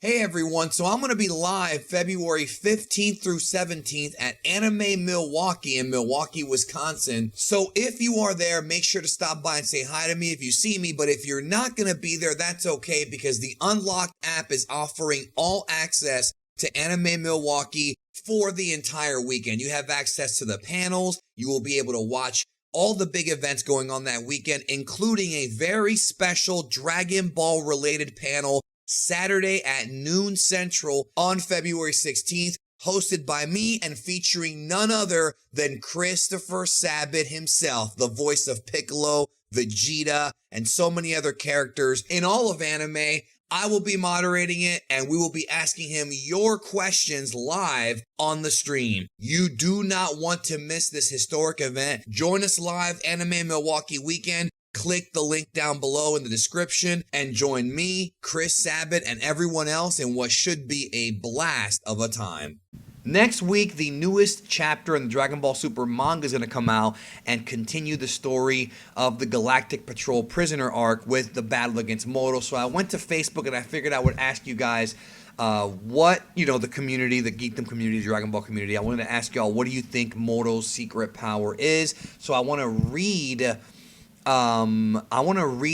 Hey everyone, so I'm going to be live February 15th through 17th at Anime Milwaukee in Milwaukee, Wisconsin. So if you are there, make sure to stop by and say hi to me if you see me. But if you're not going to be there, that's okay because the Unlocked app is offering all access to Anime Milwaukee for the entire weekend. You have access to the panels. You will be able to watch all the big events going on that weekend, including a very special Dragon Ball related panel Saturday at noon Central on February 16th, hosted by me and featuring none other than Christopher Sabat himself, the voice of Piccolo, Vegeta, and so many other characters in all of anime. I will be moderating it, and we will be asking him your questions live on the stream. You do not want to miss this historic event. Join us live, Anime Milwaukee weekend. Click the link down below in the description and join me, Chris Sabat, and everyone else in what should be a blast of a time. Next week, the newest chapter in the Dragon Ball Super manga is going to come out and continue the story of the Galactic Patrol prisoner arc with the battle against Moro. So I went to Facebook and I figured I would ask you guys the community, the Geekdom community, the Dragon Ball community. I wanted to ask y'all, what do you think Moro's secret power is? So I want to read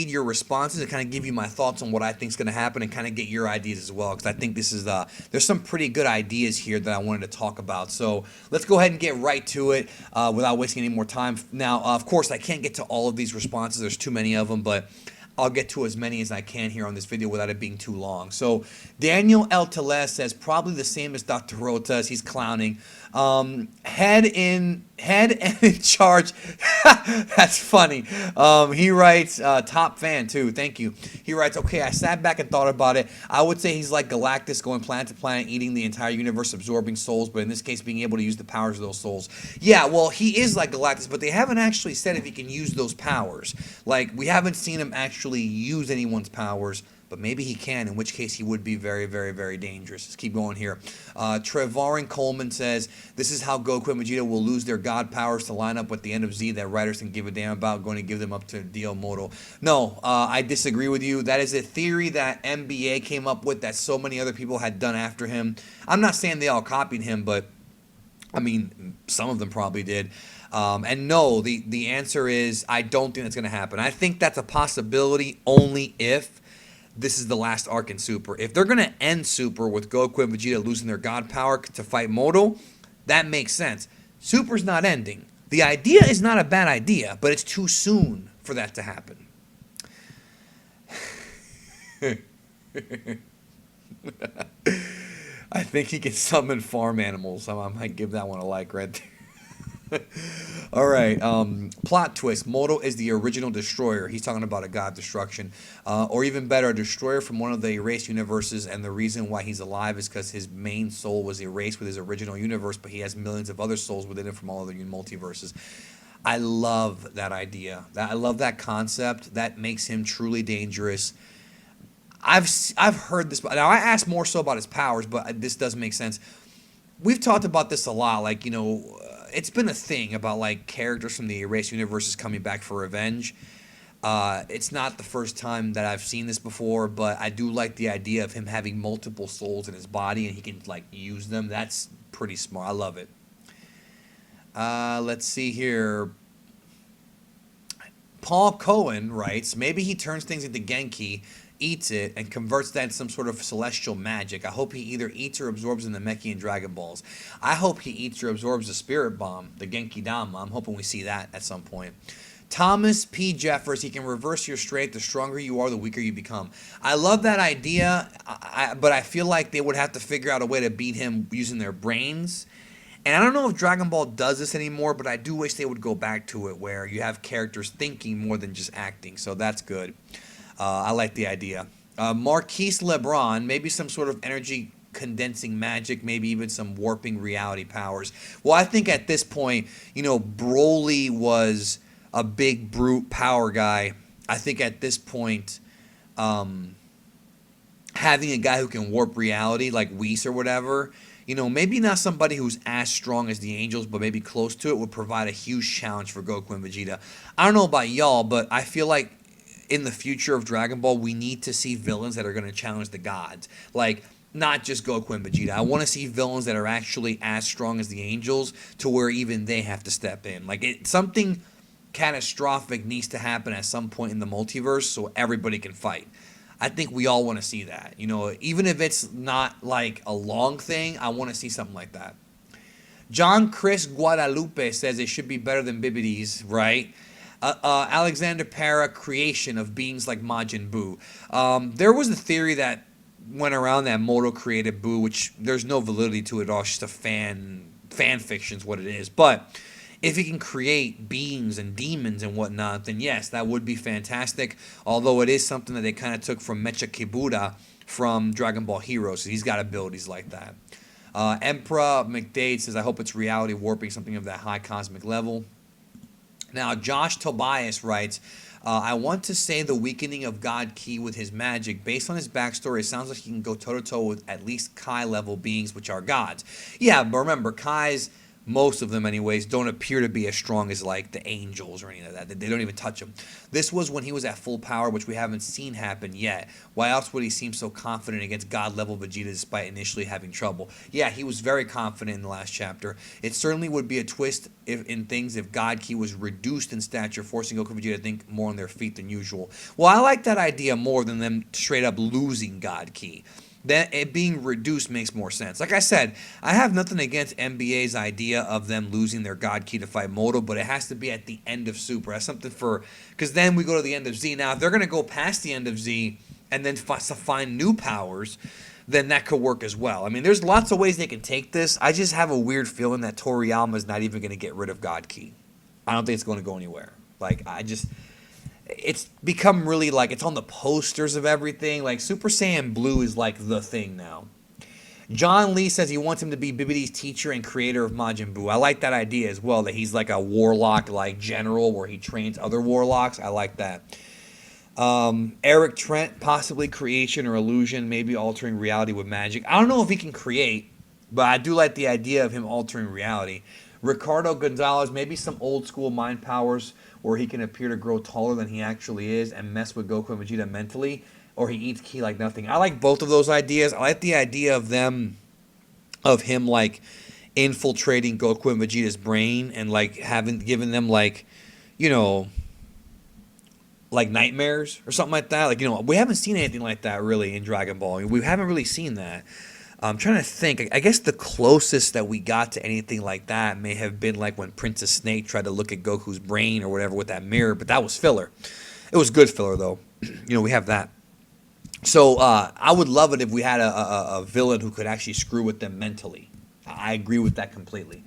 your responses and kind of give you my thoughts on what I think is going to happen and kind of get your ideas as well, because I think this is there's some pretty good ideas here that I wanted to talk about. So let's go ahead and get right to it without wasting any more time. Now, of course, I can't get to all of these responses. There's too many of them, but I'll get to as many as I can here on this video without it being too long. So Daniel El Teles says probably the same as Dr. Rotas. He's clowning. Head and in charge. That's funny. He writes, top fan too. Thank you. He writes, okay, I sat back and thought about it. I would say he's like Galactus, going planet to planet, eating the entire universe, absorbing souls, but in this case, being able to use the powers of those souls. Yeah, well, he is like Galactus, but they haven't actually said if he can use those powers. Like, we haven't seen him actually use anyone's powers. But maybe he can, in which case he would be very, very, very dangerous. Let's keep going here. Trevarin Coleman says, this is how Goku and Vegeta will lose their god powers to line up with the end of Z that writers can give a damn about, going to give them up to Dio Moro. No, I disagree with you. That is a theory that NBA came up with that so many other people had done after him. I'm not saying they all copied him, but, I mean, some of them probably did. And no, the answer is I don't think that's going to happen. I think that's a possibility only if this is the last arc in Super. If they're going to end Super with Goku and Vegeta losing their god power to fight Moro, that makes sense. Super's not ending. The idea is not a bad idea, but it's too soon for that to happen. I think he can summon farm animals. I might give that one a like right there. All right. Plot twist. Moro is the original destroyer. He's talking about a god of destruction. Or even better, a destroyer from one of the erased universes, and the reason why he's alive is because his main soul was erased with his original universe, but he has millions of other souls within it from all other multiverses. I love that idea. I love that concept. That makes him truly dangerous. I've heard this. Now, I asked more so about his powers, but this does make sense. We've talked about this a lot. Like, it's been a thing about like characters from the erased universes coming back for revenge. It's not the first time that I've seen this before, but I do like the idea of him having multiple souls in his body and he can like use them. That's pretty smart. I love it. Let's see here. Paul Cohen writes, maybe he turns things into Genki, eats it, and converts that into some sort of celestial magic. I hope he either eats or absorbs in the Meki and Dragon Balls. I hope he eats or absorbs the Spirit Bomb, the Genki Dama. I'm hoping we see that at some point. Thomas P. Jeffers, he can reverse your strength. The stronger you are, the weaker you become. I love that idea, but I feel like they would have to figure out a way to beat him using their brains. And I don't know if Dragon Ball does this anymore, but I do wish they would go back to it where you have characters thinking more than just acting. So that's good. I like the idea. Marquise LeBron, maybe some sort of energy condensing magic, maybe even some warping reality powers. Well, I think at this point, Broly was a big brute power guy. I think at this point, having a guy who can warp reality like Whis or whatever, maybe not somebody who's as strong as the Angels, but maybe close to it would provide a huge challenge for Goku and Vegeta. I don't know about y'all, but I feel like in the future of Dragon Ball, we need to see villains that are going to challenge the gods. Like, not just Goku and Vegeta. I want to see villains that are actually as strong as the Angels, to where even they have to step in. Like, something catastrophic needs to happen at some point in the multiverse so everybody can fight. I think we all want to see that. You know, even if it's not like a long thing, I want to see something like that. John Chris Guadalupe says it should be better than Bibidi's, right? Alexander Para, creation of beings like Majin Buu. There was a theory that went around that Moro created Buu, which there's no validity to it at all. It's just a fan fiction is what it is. But if he can create beings and demons and whatnot, then yes, that would be fantastic. Although it is something that they kind of took from Mecha Kibura from Dragon Ball Heroes. So he's got abilities like that. Emperor McDade says, I hope it's reality warping, something of that high cosmic level. Now, Josh Tobias writes, I want to say the weakening of God Ki with his magic. Based on his backstory, it sounds like he can go toe-to-toe with at least Kai level beings, which are gods. Yeah, but remember, Kai's, most of them anyways, don't appear to be as strong as like the Angels or any of that. They don't even touch him. This was when he was at full power, which we haven't seen happen yet. Why else would he seem so confident against God level Vegeta despite initially having trouble? Yeah, he was very confident in the last chapter. It certainly would be a twist in things if God Ki was reduced in stature, forcing Goku and Vegeta to think more on their feet than usual. Well, I like that idea more than them straight up losing God Ki. That it being reduced makes more sense. Like I said, I have nothing against NBA's idea of them losing their God Ki to fight Moro, but it has to be at the end of Super. That's something for, because then we go to the end of Z. Now, if they're going to go past the end of Z and then find new powers, then that could work as well. I mean, there's lots of ways they can take this. I just have a weird feeling that Toriyama is not even going to get rid of God Ki. I don't think it's going to go anywhere. Like, it's become really like it's on the posters of everything. Like Super Saiyan Blue is like the thing now. John Lee says he wants him to be Bibidi's teacher and creator of Majin Buu. I like that idea as well, that he's like a warlock like general where he trains other warlocks. I like that. Eric Trent, possibly creation or illusion, maybe altering reality with magic. I don't know if he can create, but I do like the idea of him altering reality. Ricardo Gonzalez, maybe some old school mind powers where he can appear to grow taller than he actually is and mess with Goku and Vegeta mentally, or he eats Ki like nothing. I like both of those ideas. I like the idea of him like infiltrating Goku and Vegeta's brain and like given them like, you know, like nightmares or something like that. Like, you know, we haven't seen anything like that really in Dragon Ball. We haven't really seen that. I'm trying to think. I guess the closest that we got to anything like that may have been like when Princess Snake tried to look at Goku's brain or whatever with that mirror, but that was filler. It was good filler, though. You know, we have that. So I would love it if we had a villain who could actually screw with them mentally. I agree with that completely.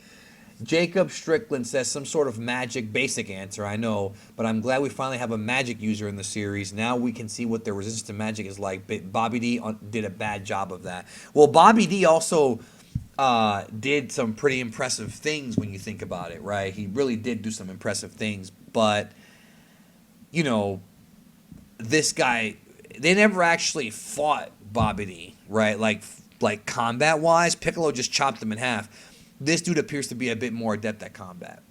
Jacob Strickland says some sort of magic, basic answer, I know, but I'm glad we finally have a magic user in the series. Now we can see what their resistance to magic is like. Bobby D did a bad job of that. Well, Bobby D also did some pretty impressive things when you think about it, right? He really did do some impressive things, but, you know, this guy, they never actually fought Bobby D, right? Like combat-wise, Piccolo just chopped him in half. This dude appears to be a bit more adept at combat.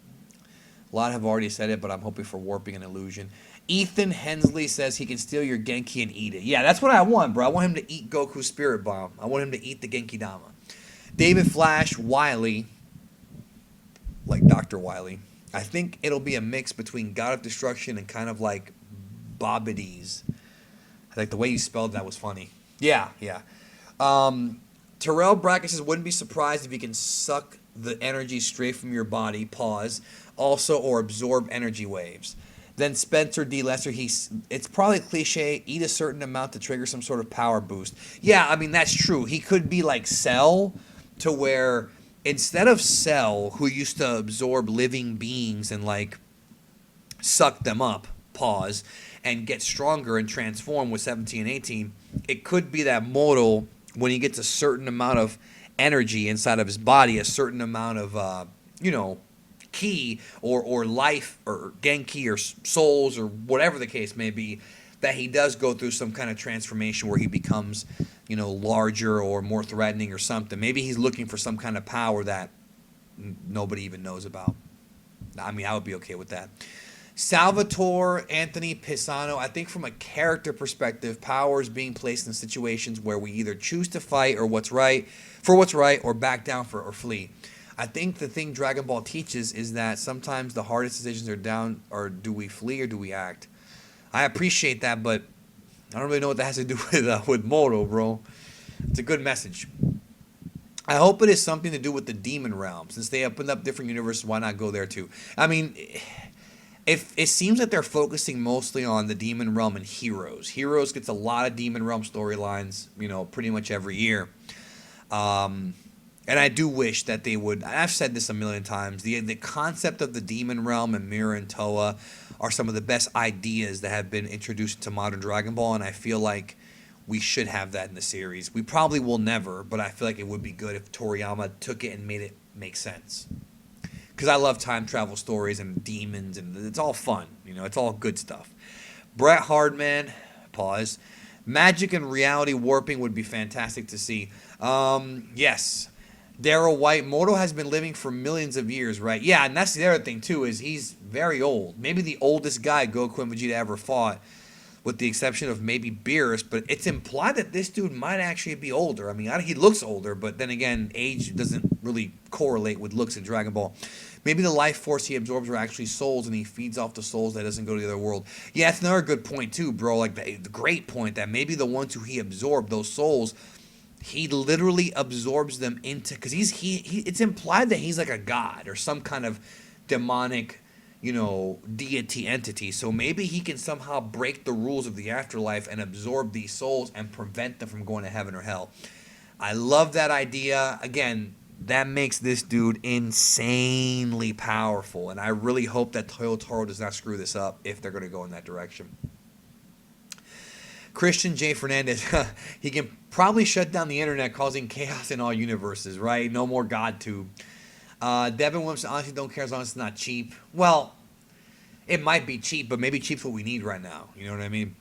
A lot have already said it, but I'm hoping for warping and illusion. Ethan Hensley says he can steal your Genki and eat it. Yeah, that's what I want, bro. I want him to eat Goku's Spirit Bomb. I want him to eat the Genki Dama. David Flash Wiley, like Dr. Wiley. I think it'll be a mix between God of Destruction and kind of like Bobides. Like the way you spelled that was funny. Yeah. Terrell Brackett says, wouldn't be surprised if you can suck the energy straight from your body, pause, also, or absorb energy waves. Then Spencer D. Lesser, it's probably cliche, eat a certain amount to trigger some sort of power boost. Yeah, I mean, that's true. He could be like Cell, to where instead of Cell, who used to absorb living beings and like suck them up, pause, and get stronger and transform with 17 and 18, it could be that Moro, when he gets a certain amount of energy inside of his body, a certain amount of, ki or life or Genki or souls or whatever the case may be, that he does go through some kind of transformation where he becomes, larger or more threatening or something. Maybe he's looking for some kind of power that nobody even knows about. I mean, I would be okay with that. Salvatore Anthony Pisano, I think from a character perspective, power is being placed in situations where we either choose to fight or what's right, or back down for or flee. I think the thing Dragon Ball teaches is that sometimes the hardest decisions are down, or do we flee or do we act? I appreciate that, but I don't really know what that has to do with Moro, bro. It's a good message. I hope it is something to do with the demon realm. Since they opened up different universes, why not go there too? I mean, if it seems like they're focusing mostly on the demon realm and Heroes. Heroes gets a lot of demon realm storylines, pretty much every year. And I do wish that they would. I've said this a million times. The concept of the demon realm and Mira and Toa are some of the best ideas that have been introduced to modern Dragon Ball, and I feel like we should have that in the series. We probably will never, but I feel like it would be good if Toriyama took it and made it make sense. Because I love time travel stories and demons, and it's all fun. It's all good stuff. Bret Hardman, pause. Magic and reality warping would be fantastic to see. Yes. Daryl White, Moro has been living for millions of years, right? Yeah, and that's the other thing, too, is he's very old. Maybe the oldest guy Goku and Vegeta ever fought, with the exception of maybe Beerus, but it's implied that this dude might actually be older. I mean, he looks older, but then again, age doesn't really correlate with looks in Dragon Ball. Maybe the life force he absorbs are actually souls, and he feeds off the souls that doesn't go to the other world. Yeah, that's another good point, too, bro. Like, the great point that maybe the ones who he absorbed, those souls, he literally absorbs them into, because it's implied that he's like a god or some kind of demonic, deity entity. So maybe he can somehow break the rules of the afterlife and absorb these souls and prevent them from going to heaven or hell. I love that idea. Again, that makes this dude insanely powerful, and I really hope that Toyotaro does not screw this up if they're going to go in that direction. Christian J. Fernandez, he can probably shut down the internet, causing chaos in all universes, right? No more GodTube. Devin Williamson, honestly don't care as long as it's not cheap. Well, it might be cheap, but maybe cheap's what we need right now. You know what I mean?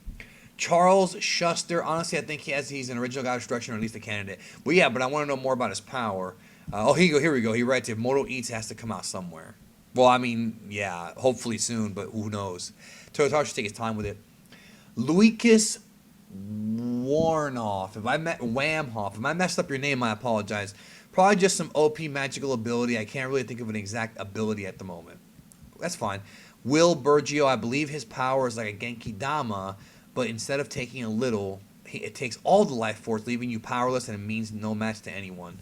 Charles Schuster, honestly, I think he's an original God of Destruction, or at least a candidate. Well, yeah, but I want to know more about his power. Here we go. He writes, if Moto Eats has to come out somewhere. Well, I mean, yeah, hopefully soon, but who knows? Toyotaro should take his time with it. Lucas Warnoff. If I messed up your name, I apologize. Probably just some OP magical ability. I can't really think of an exact ability at the moment. That's fine. Will Bergio, I believe his power is like a Genki Dama, but instead of taking a little, it takes all the life force, leaving you powerless, and it means no match to anyone.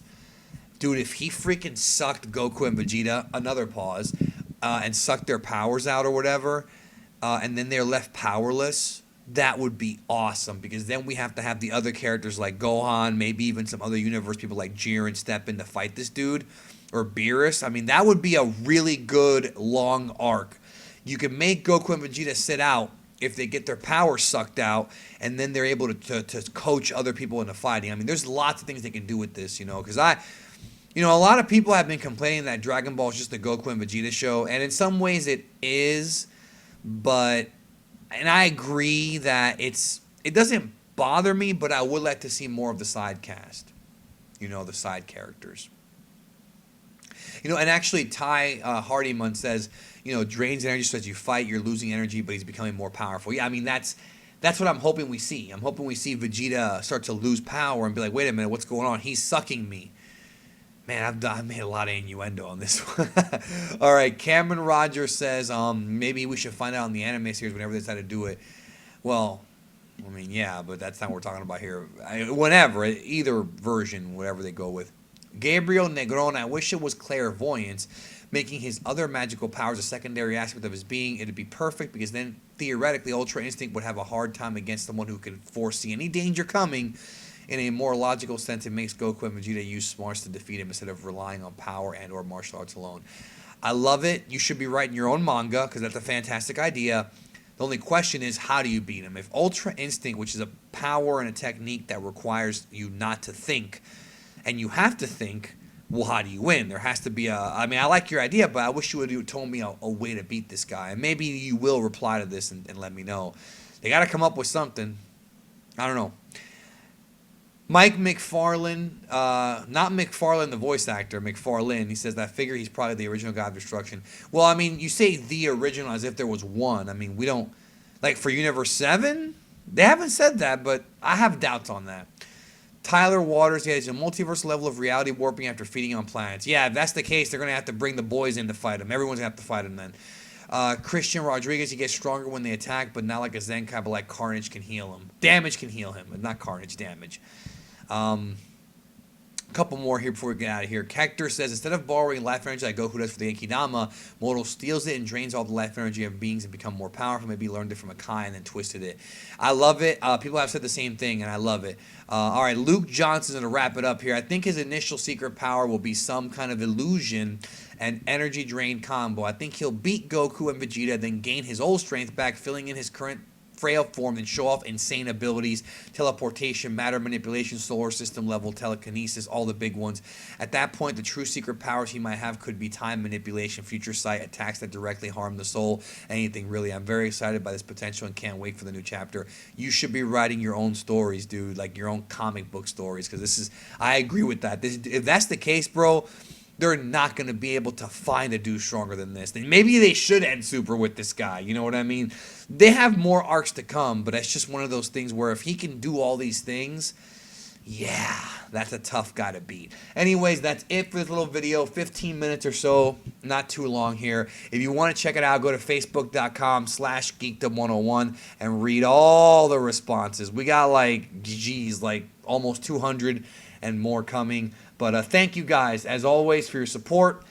Dude, if he freaking sucked Goku and Vegeta, another pause, and sucked their powers out or whatever, and then they're left powerless, that would be awesome, because then we have to have the other characters like Gohan, maybe even some other universe people like Jiren step in to fight this dude, or Beerus. I mean, that would be a really good long arc. You can make Goku and Vegeta sit out if they get their power sucked out, and then they're able to coach other people into fighting. I mean, there's lots of things they can do with this, because a lot of people have been complaining that Dragon Ball is just the Goku and Vegeta show, and in some ways it is, and I agree that it doesn't bother me, but I would like to see more of the side cast, the side characters. And actually Ty Hardyman says, drains energy, so as you fight, you're losing energy, but he's becoming more powerful. Yeah, I mean, that's what I'm hoping we see. I'm hoping we see Vegeta start to lose power and be like, wait a minute, what's going on? He's sucking me. Man, I've made a lot of innuendo on this one. All right, Cameron Rogers says maybe we should find out in the anime series whenever they decide to do it. Well, I mean, yeah, but that's not what we're talking about here. Whenever, either version, whatever they go with. Gabriel Negron, I wish it was clairvoyance, making his other magical powers a secondary aspect of his being. It'd be perfect, because then theoretically Ultra Instinct would have a hard time against someone who can foresee any danger coming. In a more logical sense, it makes Goku and Vegeta use smarts to defeat him instead of relying on power and or martial arts alone. I love it. You should be writing your own manga, because that's a fantastic idea. The only question is, how do you beat him? If Ultra Instinct, which is a power and a technique that requires you not to think, and you have to think, well, how do you win? There has to be I like your idea, but I wish you would have told me a way to beat this guy. And maybe you will reply to this and let me know. They got to come up with something. I don't know. Mike McFarlane, not McFarlane, the voice actor, McFarlane. He says that figure he's probably the original God of Destruction. Well, I mean, you say the original as if there was one. I mean, we don't like for Universe 7. They haven't said that, but I have doubts on that. Tyler Waters, yeah, he's a multiverse level of reality warping after feeding on planets. Yeah, if that's the case, they're gonna have to bring the boys in to fight him. Everyone's gonna have to fight him then. Christian Rodriguez, he gets stronger when they attack, but not like a Zenkai, but like Carnage can heal him. Damage can heal him, but not Carnage, damage. A couple more here before we get out of here. Hector says, instead of borrowing life energy like Goku does for the Enkidama, Moro steals it and drains all the life energy of beings and become more powerful. Maybe learned it from a Kai and then twisted it. I love it. People have said the same thing, and I love it. All right, Luke Johnson's going to wrap it up here. I think his initial secret power will be some kind of illusion and energy drain combo. I think he'll beat Goku and Vegeta, then gain his old strength back, filling in his current frail form, and show off insane abilities, teleportation, matter manipulation, solar system level, telekinesis, all the big ones. At that point, the true secret powers he might have could be time manipulation, future sight, attacks that directly harm the soul, anything really. I'm very excited by this potential and can't wait for the new chapter. You should be writing your own stories, dude, like your own comic book stories, because this is, I agree with that. If that's the case, bro, they're not going to be able to find a dude stronger than this. Maybe they should end Super with this guy. You know what I mean? They have more arcs to come, but it's just one of those things where if he can do all these things, yeah, that's a tough guy to beat. Anyways, that's it for this little video. 15 minutes or so, not too long here. If you want to check it out, go to facebook.com/geekdom101 and read all the responses. We got like, geez, like almost 200 and more coming. But thank you guys, as always, for your support.